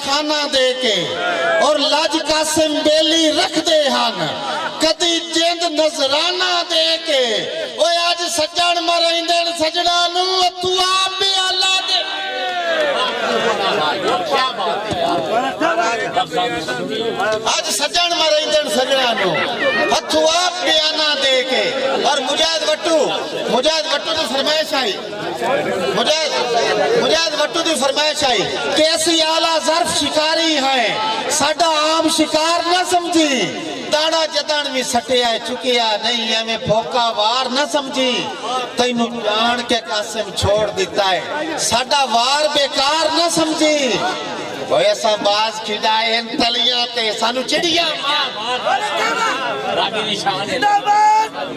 خانہ دے کے اور لاج قاسم بیلی رکھ دے ہن کدی جند نظرانہ دے کے اوے آج سجن مرائندن سجنا نو تو آپ بھی اللہ دے آج سجن مرائندن سجنا نو ہتھو آپ بیانہ دے کے اور مجاہد وٹو دی فرمائش آئی مجاہد وٹو دی فرمائش آئی کہ ایسی اعلیٰ ظرف شکاری ہیں ساڑھا عام شکار نہ سمجھی داڑا جدان میں سٹے آئے چکیا نہیں ہمیں پھوکا وار نہ سمجھی تینو جان کے قاسم چھوڑ دیتا ہے ساڑھا وار بیکار نہ سمجھی وہ ایسا باز کھڑائے ان تلیاں تے سانو چڑیا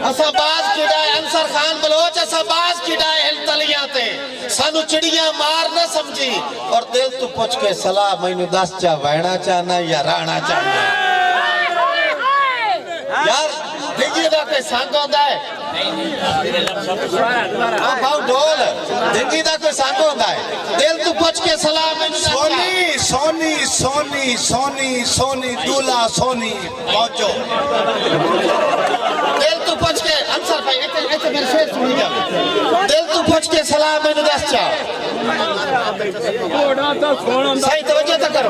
ایسا باز کھڑائے انصر خان بلوچ ایسا باز کھڑائے ان تلیاں تے سانو چڑیا مار نہ سمجھی اور دل تو پوچھ کے صلاح میں نے دس چاہ وینا چاہنا یا رانا چاہنا یار دیکھئے دا کوئی سانگ ہوندہ ہے باؤ ڈول دیکھئے دا کوئی سانگ ہوندہ ہے دل تو پوچھ کے سلام سونی دولا سونی پہنچو دل تو پوچھ کے انصر بھائی ایسے میرے شیر سنی جا دل تو پوچھ کے سلام میں نے دس چاہ صحیح توجہ تک کرو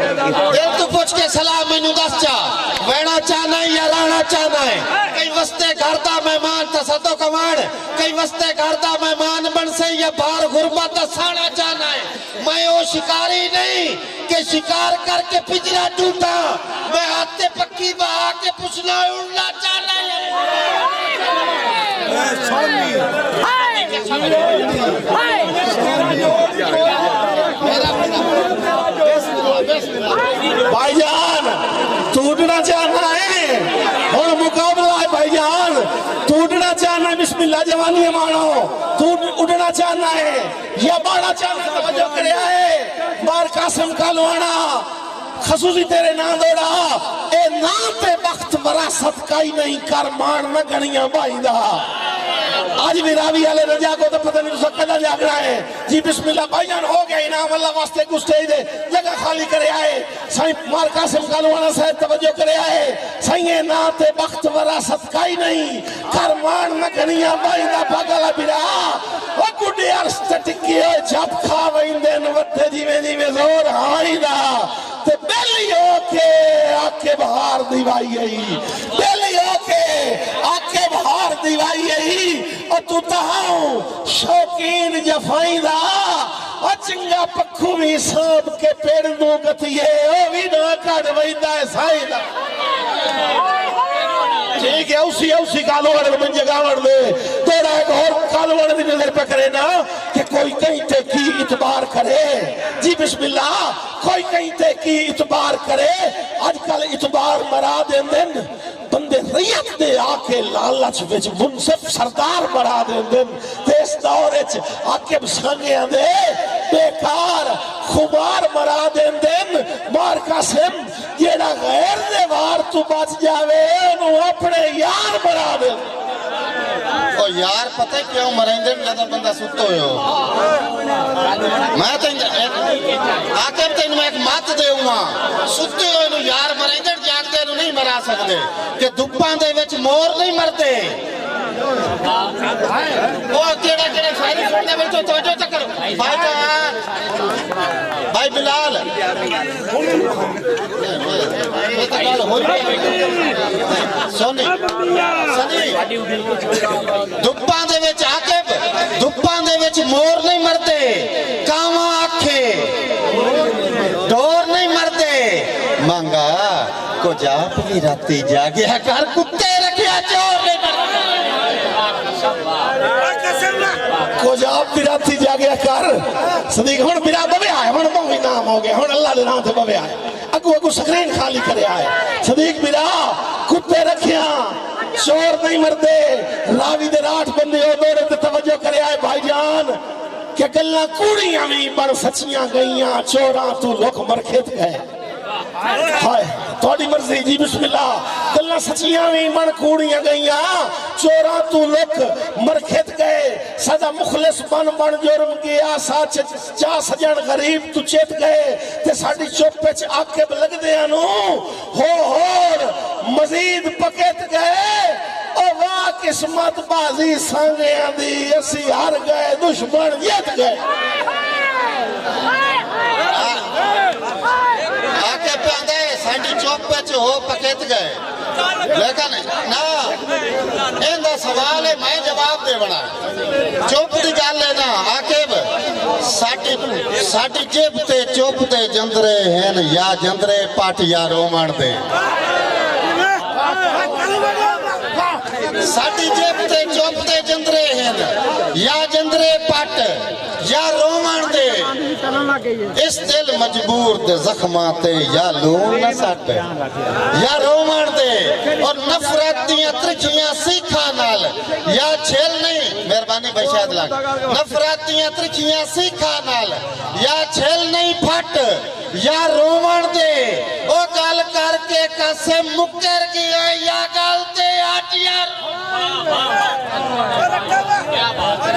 دل تو پوچھ کے سلام میں نے دس چاہ وینا چاہنا ہے یا رانا چاہنا ہے کئی وستے گھردہ مہمان تصدو کمان کئی وستے گھردہ مہمان بن سے یا بار غربت سانا چاہنا ہے میں وہ شکاری نہیں کہ شکار کر کے پجرا ٹوٹا میں ہاتھے پکی بہا کے پوچھنا اڑنا چاہنا ہے بھائی جان ٹوٹنا چاہنا ہے اور مقابلہ ہے بھائی جان ٹوٹنا چاہنا ہے بسم اللہ جوانی مانو اڑنا چاہنا ہے یا بڑھنا چاہنا ہے توجہ کرے آئے بار قاسم کالوانا خصوصی تیرے نام دوڑا اے نام پہ وقت وراثت کائی نہیں کر مان نہ گنیاں بائی دا آج بھی راوی علیہ رجا کو تو پتہ نہیں سکتا جاگ رہا ہے جی بسم اللہ بھائی جان ہو گیا انعام اللہ واسطے گستے ہی دے جگہ خالی کرے آئے سائیں مار قاسم کالوانا صاحب توجہ کرے آئے سائیں ناتے وقت وراثت کائی نہیں کرمان نہ گنیاں بائی دا بھگالا بیرا وہ گوڑی عرص ٹٹکی ہوئے جب کھاوئیں دین وٹھے جیوے زور ہائی دا تے بیلی ہو کے آکے بہار دیوائی گئی بیلی ہو کے آکے بہار دیوائی گئی اور تو تہاؤں شوقین جفائیں دا اور چنگا پکھو بھی سانپ کے پیڑ دو گتیے او بھی نہ کڑ ویدہ ہے سائی دا ٹھیک ہے اسی کالوڑ میں جگاوڑ دے تیرا ایک اور کالوڑ دی نظر پہ کرے نا کہ کوئی کہیں تے کی اعتبار کرے جی بسم اللہ کوئی کہیں تے کی اعتبار کرے آج کل اعتبار مرا دیں دن بندے ریت دے آکے لالچ وچ منصف سردار مرا دیں دن تیس دورچ آکے بسانگیاں دے بیکار خمار مرا دیں دن مار قاسم جیڑا غیر دے وار تو بچ جاوے انہوں اپنے یار مرا دیں او یار پتہ ہے کیوں مرائندن لدر بندہ سوتو ہو میں تو آکر تو انہوں ایک مات دے ہوا سوتو ہو انہوں یار مرائندن جاگ دے انہوں نہیں مرا سکتے کہ دکپان دے وچ مور نہیں مرتے وہ کیڑا شاعری سننے میں تو توجہ چکر بھائی جان بھائی بلال سونی دکپان دے وچ عاقب دکپان دے وچ مور نہیں مرتے کاما آکھے ڈور نہیں مرتے مانگا کو جا پلی راتی جا گیا کر کتے رکھیا چور نہیں مرتے کو جا پلی راتی جا گیا کر صدیق ہون برا بوے آئے ہون موہی نام ہو گئے ہون اللہ لنام تھے بوے آئے اگو سکرین خالی کرے آئے صدیق برا کتے رکھیا چور نہیں مردے راوی دے راٹھ بندے ہو دوڑے تے توجہ کرے آئے بھائی جان کہ گلہ کوڑیاں بھی بڑھ سچیاں گئیاں چوراں تو لوگ مرکھت گئے ہائے تھوڑی مرضی جی بسم اللہ گلاں سچیاں بھی من کوڑیاں گئیاں چوراں تو لک مرکھت گئے سدا مخلص بن جرم گیا ساچ چا سجن غریب تو چیت گئے تے ساڑی چوپے چ آکے لگ دیا نو ہور مزید پکیت گئے او واہ قسمت بازی سانگیاں دی اسی ہار گئے دشمن جیت گئے آکے پیاندے ساڑی چوپے چ ہو پکیت گئے لیکن نا ایندہ سوال ہے میں جواب دے بنا چوپ دی گال لینا آکیب ساڑی جیب تے چوپ تے جندرے ہیں یا جندرے پاٹ یا رومان دے ساڑی جیب تے چوپ تے جندرے ہیں یا جندرے پاٹ یا رومان دے اس دل مجبور دے زخماتے یا لون نہ ساٹ یا رومان دے اور نفرت دیاں ترکھیاں سیکھا نال یا چھیل نہیں مہربانی بھائی شاید لگ نفرت دیاں ترکھیاں سیکھا نال یا چھیل نہیں پھٹ یا رومان دے او گال کر کے کسے مکر گیا یا گال تے آٹ یا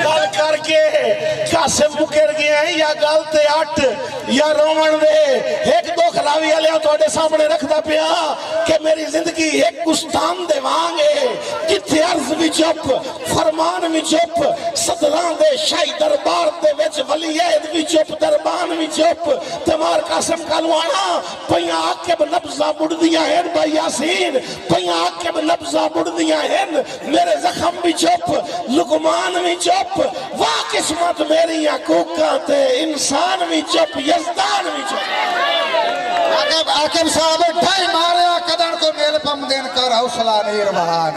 گال کر کے کسے مکر گیا یا گال تے آٹ یا رومان دے ایک دو خلاوی علیہ توڑے سامنے رکھ دا پیا کہ میری زندگی ایک گستان دے وانگے جتھے عرض بھی چپ فرمان بھی چپ صدران دے شاہی دربار دے وچ ولی عید بھی چپ دربان بھی چپ تمہار قاسم کالوانا پہیاں آکے بنبزہ بڑھ دیا ہیں بھائی یاسین پہیاں آکے بنبزہ بڑھ دیا ہیں میرے زخم بھی چپ لقمان بھی چپ واہ قسمت میری حقوقاں تے انسان بھی چپ یزدان بھی چپ آکب صاحب ڈھائی مارے قدر کو میل پم دین کر حوصلہ نیر بہان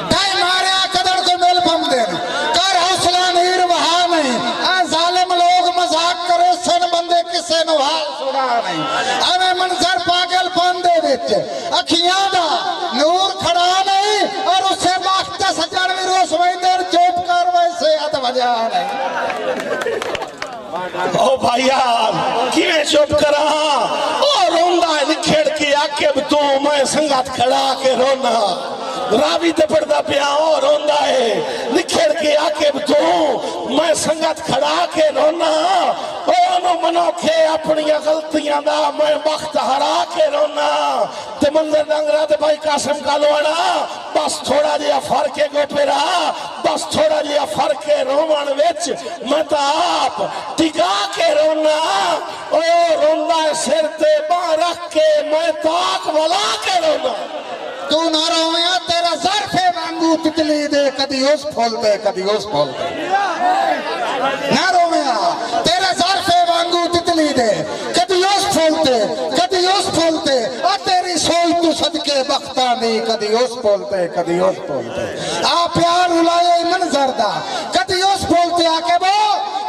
ڈھائی مارے قدر کو میل پم دین کر حوصلہ نیر بہان اے ظالم لوگ مذاق کرے سن بندے کسے نو حال سنا نہیں اے منظر پاگل پاندے وچ اکھیاں دا نور کھڑا نہیں اور اسے باخت سجن بھی روس ویندر چوپ کر ویسے ات وجہ نہیں او بھائی یار کیویں چپ کرا او روندا ہے نکھڑ کے آکے تو میں سنگات کھڑا کے رونا راوی تے پڑھدا پیا او روندا ہے نکھڑ کے آکے تو میں سنگات کھڑا کے رونا او نو منو کے اپنی غلطیاں دا میں وقت ہرا کے رونا تے منظر ڈنگرا تے بھائی قاسم کالوانا بس تھوڑا جیا فرق ہے گو پیرا بس تھوڑا جیا فرق ہے رومان وچ میں تا آپ ٹکا کے رونا او روندا ہے سر تے باں رکھ کے میں تاک ولا کے رونا تو نہ رویا تیرا ظرفے وانگو تتلی دے کدی اس پھول دے کدی اس پھول دے نہ رویا تیرا ظرفے وانگو تتلی دے کدی اس پھول دے کدی اس پھول دے اور تیری سوئی تو صدقے بختہ نہیں کدی اس پھول دے کدی اس پھول دے آ پیار اولائے منظر دا کدی اس پھول دے آکے بو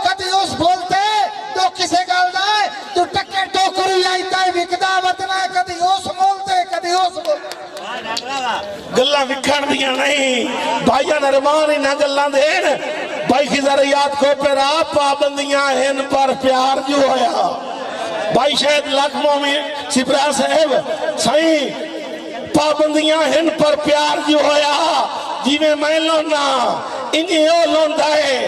کدی اس پھول دے تو کسے گال دائے تو ٹکے ٹوکری آئی تائی وکدہ وطنہ کدی اس مول دے کدی اس مول دے گلہ وکھن دیا نہیں بھائیہ نرمان ہی نہ گلہ دین بھائی کی ذریعات کو پر آپ پابندیاں ہیں پر پیار جو ہویا بھائی شاید لکھموں میں سپرہ صاحب صحیح پابندیاں ہیں پر پیار جو ہویا جی میں لونا انہی او لوندا ہے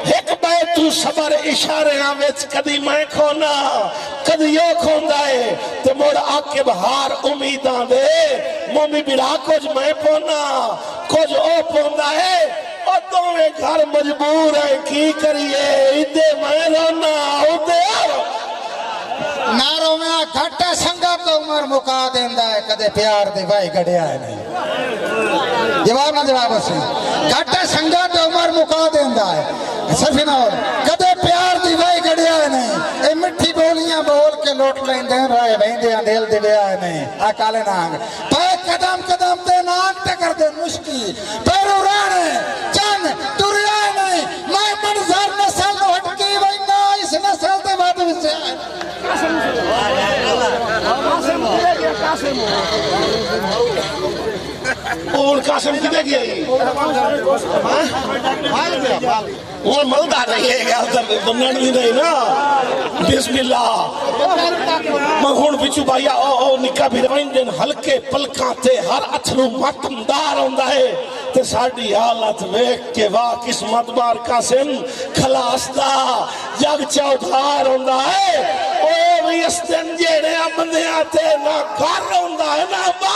ایک بے تو صبر اشارے آویچ کدی میں کھونا کدی یو کھوندا ہے تے موڑ آکے بہار امیدان دے مومی بلا کچھ میں پونا کچھ او پوندا ہے اور دوویں گھر مجبور ہے کی کریے ادھے میں رونا ادھے نارو میں گھٹا سنگا تو عمر مکا دیندہ ہے کدے پیار دی بھائی گھڑیا ہے نہیں جواب نہ جواب اسی گھٹا سنگا تو عمر مکا دیندہ ہے صرفی نہ ہو کدے پیار دی بھائی گھڑیا ہے نہیں اے مٹھی بولیاں بول کے لوٹ لیں دین رائے بھیندیاں دل دی بیا ہے نہیں آکالے نانگ پہ قدم قدم دے نانگ ٹکر دے مشکی پیرو رانے چند توریا ہے نہیں میں منظر نسل نو ہٹکی بھائنگا اس نسل دے بات سے آئے ਹੁਣ ਕਾਸਮ ਕਿਤੇ ਗਿਆ ਜੀ ਹੁਣ ਮਲਦਾ ਨਹੀਂ ਹੈਗਾ ਉਧਰ ਬੰਨਣ ਵੀ ਨਹੀਂ ਨਾ ਬਿਸਮਿਲ੍ਲਾ ਮੈਂ ਹੁਣ ਪਿੱਛੂ ਭਾਈਆ ਉਹ ਨਿੱਕਾ ਵੀ ਰਹਿੰਦੇ ਹਲਕੇ ਪਲਕਾਂ ਤੇ ਹਰ ਅੱਖ ਨੂੰ ਮਤਮਦਾਰ ਆਉਂਦਾ ਹੈ ਤੇ ਸਾਡੀ ਹਾਲਤ ਵੇਖ ਕੇ ਵਾਹ ਕਿਸਮਤ ਬਾਰ ਕਾਸਿਮ ਖਲਾਸ ਦਾ ਜਗ ਚੌਧਾਰ ਹੁੰਦਾ ਹੈ ਉਹ ਵੀ ਇਸ ਦਿਨ ਜਿਹੜੇ ਬੰਦਿਆਂ ਤੇ ਨਾ ਘਰ ਹੁੰਦਾ ਹੈ ਨਾ ਬਾ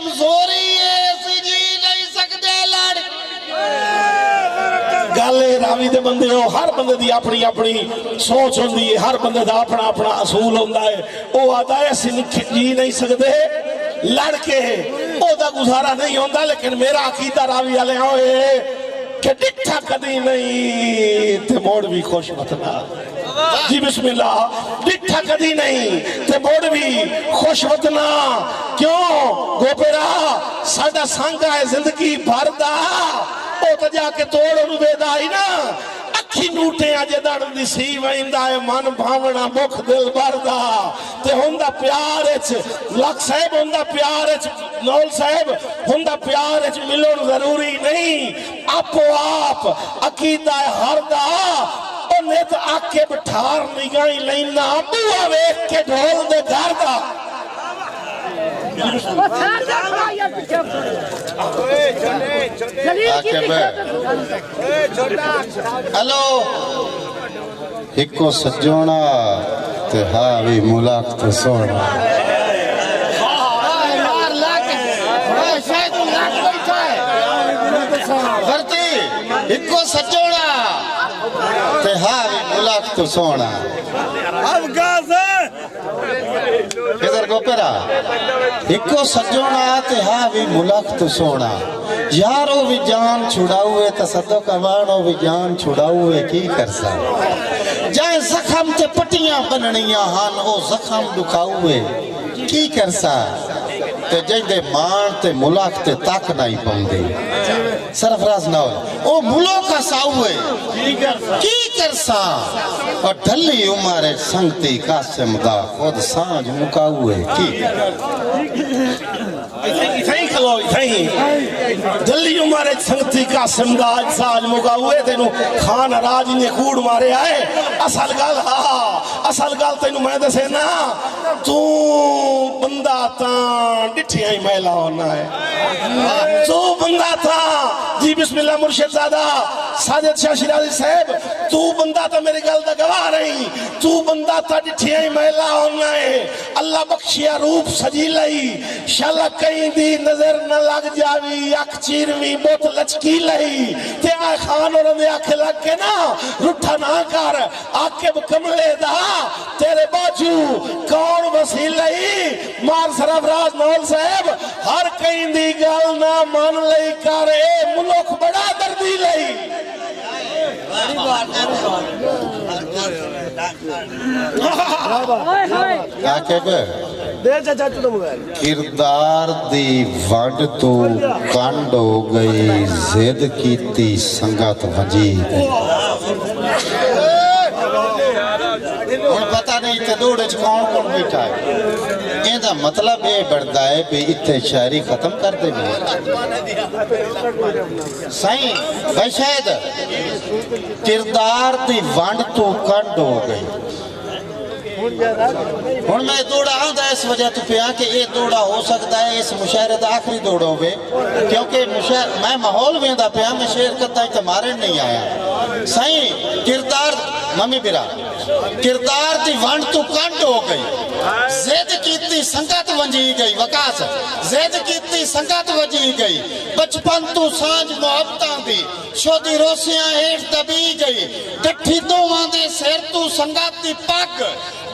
کمزوری ہے اسی جی نہیں سکتے لڑ گالے راوی دے بندے ہو ہر بندے دی اپنی اپنی سوچ ہوندی ہے ہر بندے دا اپنا اپنا اصول ہوندا ہے او آتا ہے اسی جی نہیں سکتے لڑ کے او دا گزارا نہیں ہوندا لیکن میرا عقیدہ راوی والے ہوئے کہ ڈٹھا کدی نہیں تے موڑ بھی خوش متنا جی بسم اللہ ڈٹھا کدی نہیں تے موڑ بھی خوش متنا کیوں گوپیرا ساڈا سانگا ہے زندگی بھر دا او تا جا کے توڑ انہوں بیدا ہی نا اکھی نوٹے آجے دڑ دی سی وائندہ ہے من بھاونا مکھ دل بردہ تے ہوندہ پیارچ لکھ صاحب ہوندہ پیارچ نول صاحب ہوندہ پیارچ ملون ضروری نہیں اپو آپ عقیدہ ہردہ انہیں تو آکے بٹھار نگائی لینا بوا ویک کے ڈھول دے گھردہ ہلو ہکو سجونا تے ہاوی ملاک تے سونا برتی ہکو سجونا تے ہاوی ملاک تے سونا ادھر کو پیرا ہکو سجونا تے ہاوی ملاک تے سونا یارو بھی جان چھڑاؤئے تصدق اوانو بھی جان چھڑاؤئے کی کرسا جائیں زخم تے پٹیاں بننیاں ہان او زخم دکھاؤئے کی کرسا تے جائیں دے مان تے ملاک تے تاک نائی پاؤندے سرفراز نہ ہوئے او ملو کا ساؤئے کی کرسا اور ڈھلی عمارے سنگتی قاسم دا خود سانج مکاؤئے کی تھیں کھلو تھیں جلی عمارے سنگتی قاسم دا آج سانج مکاؤئے تینو خان راج نے کوڑ مارے آئے اصل گال تینو میں دے سے نا تو بندہ تاں ڈٹھی آئی میلا ہونا ہے تو بندہ تاں جی بسم اللہ مرشد زادہ ساجد شاہ شیرازی صاحب تو بندہ تا میرے گل دا گواہ رہی تو بندہ تا ڈٹھی آئی میلا ہونا ہے اللہ بخشیا روپ سجی لئی شالہ کہیں دی نظر نہ لگ جاوی اک چیروی بوت لچکی لئی تے آئے خان اور اندے آکھے لگ کے نا رٹھا نہ کر آکے بکملے دا تیرے باجو کون وسیل لئی مار سرفراز نول صاحب ہر کہیں دی گل نہ مان لئی کر اے ملک بڑا دردی لئی کردار دی وڈ تو کنڈ ہو گئی زد کیتی سنگت وجی اور پتہ نہیں تے دوڑے کون کون بیٹھا ہے یہ دا مطلب یہ بڑھتا ہے بھی اتنے شاعری ختم کر دے بھی سائیں بھائی شاید کردار دی ونڈ تو کنڈ ہو گئی ہون میں دوڑا ہوں دا اس وجہ تو پیا کہ یہ دوڑا ہو سکتا ہے اس مشاعرے دا آخری دوڑا ہوئے کیونکہ میں ماحول میں دا پیا میں شعر کرتا ہی تمہارے نہیں آیا سائیں کردار ممی برا کردار دی ونڈ تو کنڈ ہو گئی زید کیتی سنگت ونجی گئی وکاس زید کیتی سنگت ونجی گئی بچپن تو سانج محبتاں دی شودی روسیاں ہیٹ دبی گئی ڈٹھی دوہاں دے سیر تو سنگت دی پگ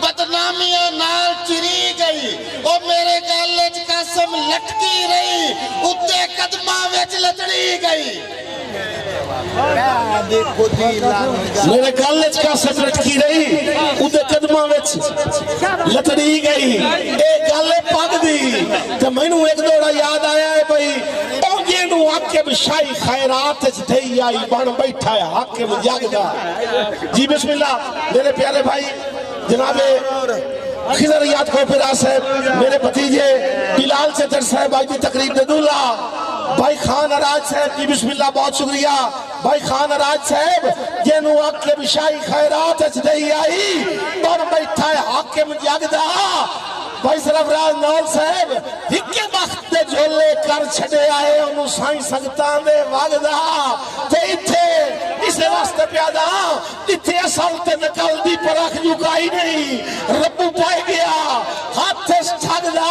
بدنامیاں نال چری گئی او میرے گالج قاسم لٹکی رہی اتے قدمہ ویچ لٹڑی گئی میرے گالج قاسم لٹکی رہی اتے قدمہ ویچ لٹڑی گئی اے گالے پاک دی تو میں نو ایک دوڑا یاد آیا ہے بھئی او یہ نو حاکم شاہی خیرات دھئی آئی بان بیٹھا ہے حاکم جاگدہ جی بسم اللہ میرے پیارے بھائی جناب خضر یاد کو پھر صاحب میرے بھتیجے بلال چتر صاحب آج دی تقریب دے دولا بھائی خان اراج صاحب جی بسم اللہ بہت شکریہ بھائی خان اراج صاحب جنو حاکم شاہی خیرات دھئی آئی بان بیٹھا ہے حاکم جاگدہ بھائی سرفراز نول صاحب ہکے وقت دے جھولے کر چھڑے آئے انہوں سائیں سنگتان دے واگدہ تے اتھے اسے واسطے پیادا اتھے اصل تے نکل دی پرکھ جھکائی نہیں ربو پائے گیا ہاتھ ٹھگ دا